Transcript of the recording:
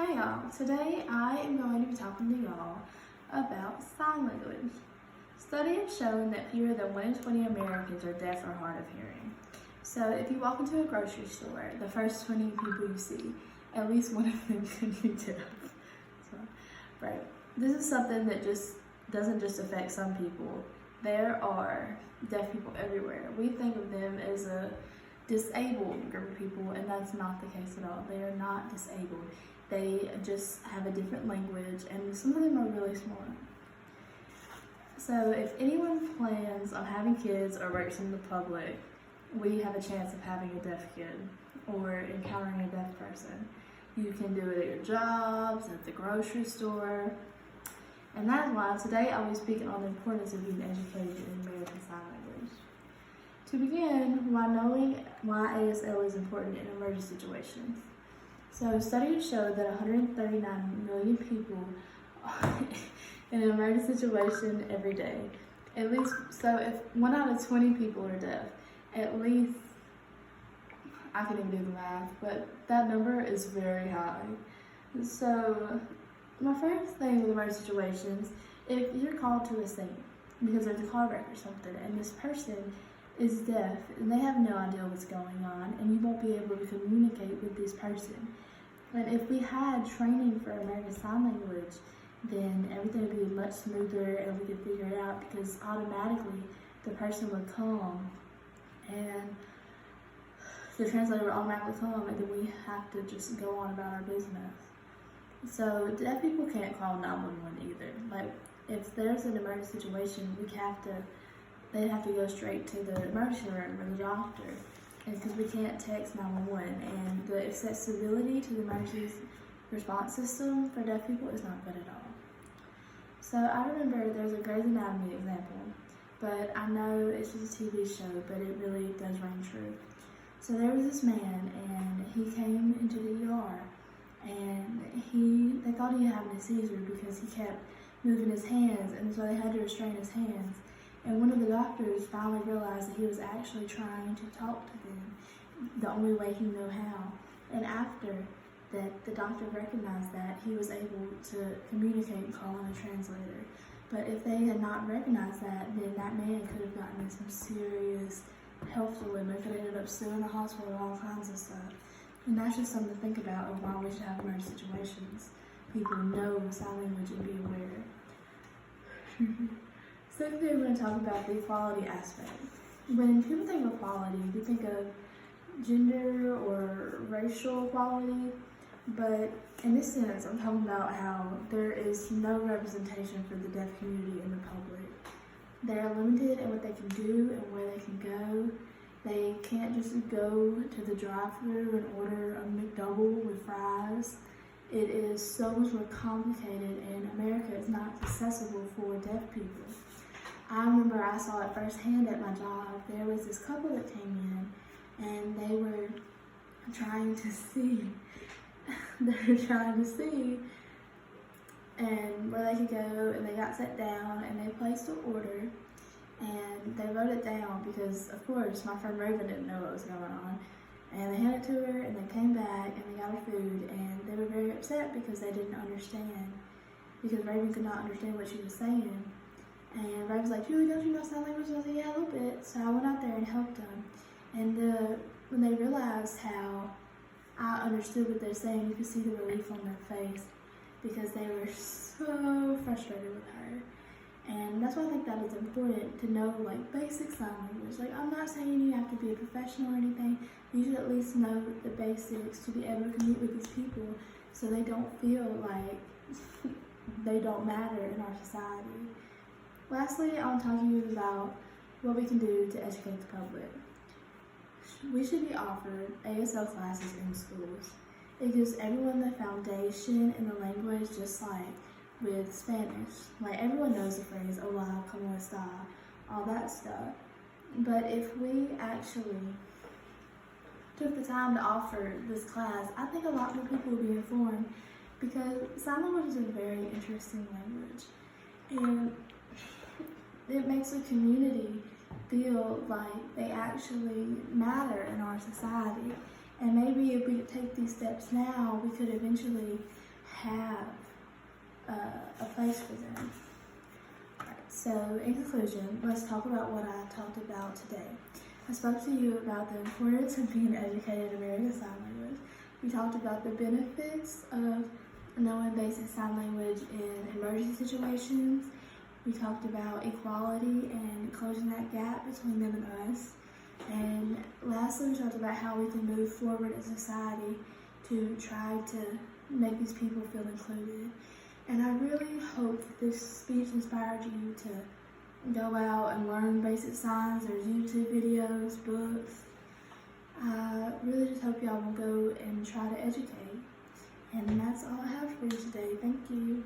Hi y'all, today I am going to be talking to y'all about sign language. Studies have shown that fewer than 1 in 20 Americans are deaf or hard of hearing. So if you walk into a grocery store, the first 20 people you see, at least one of them could be deaf. Right. This is something that just doesn't just affect some people. There are deaf people everywhere. We think of them as a disabled group of people, and that's not the case at all. They are not disabled. They just have a different language, and some of them are really smart. So if anyone plans on having kids or works in the public, we have a chance of having a deaf kid or encountering a deaf person. You can do it at your jobs, at the grocery store, and that is why today I'll be speaking on the importance of being educated in American Sign Language. To begin, knowing why ASL is important in emergency situations. So studies show that 139 million people are in an emergency situation every day. At least, so if 1 out of 20 people are deaf, at least, I can't even do the math, but that number is very high. So my first thing with emergency situations, if you're called to a scene because there's a car wreck or something, and this person is deaf and they have no idea what's going on, and you won't be able to communicate with this person. And if we had training for American Sign Language, then everything would be much smoother and we could figure it out, because automatically the person would come and the translator would automatically come, and then we have to just go on about our business. So deaf people can't call 911 either. Like, if there's an emergency situation, they'd have to go straight to the emergency room or the doctor, and because we can't text 911, and the accessibility to the emergency response system for deaf people is not good at all. So I remember there's a Grey's Anatomy example, but I know it's just a TV show, but it really does ring true. So there was this man, and he came into the ER, and they thought he had having a seizure because he kept moving his hands, and so they had to restrain his hands. And one of the doctors finally realized that he was actually trying to talk to them the only way he knew how. And after that, the doctor recognized that, he was able to communicate and call in a translator. But if they had not recognized that, then that man could have gotten in some serious health dilemma, could have ended up still in the hospital and all kinds of stuff. And that's just something to think about of why we should have emergency situations. People know sign language and be aware. Secondly, we're going to talk about the equality aspect. When people think of equality, we think of gender or racial equality, but in this sense, I'm talking about how there is no representation for the deaf community in the public. They are limited in what they can do and where they can go. They can't just go to the drive-thru and order a McDouble with fries. It is so much more complicated, and America is not accessible for deaf people. I remember I saw it firsthand at my job. There was this couple that came in, and they were trying to see. And where they could go, and they got sat down, and they placed an order, and they wrote it down because, of course, my friend Raven didn't know what was going on. And they handed it to her, and they came back, and they got her food, and they were very upset because they didn't understand, because Raven could not understand what she was saying. And Raven was like, "Julie, don't you know sign language?" And I was like, "Yeah, a little bit." So I went out there and helped them. And when they realized how I understood what they're saying, you could see the relief on their face, because they were so frustrated with her. And that's why I think that is important, to know like basic sign language. Like, I'm not saying you have to be a professional or anything. You should at least know the basics to be able to communicate with these people, so they don't feel like they don't matter in our society. Lastly, I want to talk to you about what we can do to educate the public. We should be offered ASL classes in schools. It gives everyone the foundation in the language, just like with Spanish. Like, everyone knows the phrase "Hola, ¿cómo está?", all that stuff. But if we actually took the time to offer this class, I think a lot more people would be informed, because sign language is a very interesting language. And it makes a community feel like they actually matter in our society. And maybe if we could take these steps now, we could eventually have a place for them. Alright, so in conclusion, let's talk about what I talked about today. I spoke to you about the importance of being educated in American Sign Language. We talked about the benefits of knowing basic sign language in emergency situations. We talked about equality and closing that gap between them and us. And lastly, we talked about how we can move forward as a society to try to make these people feel included. And I really hope that this speech inspired you to go out and learn basic signs. There's YouTube videos, books. I really just hope y'all will go and try to educate. And that's all I have for you today. Thank you.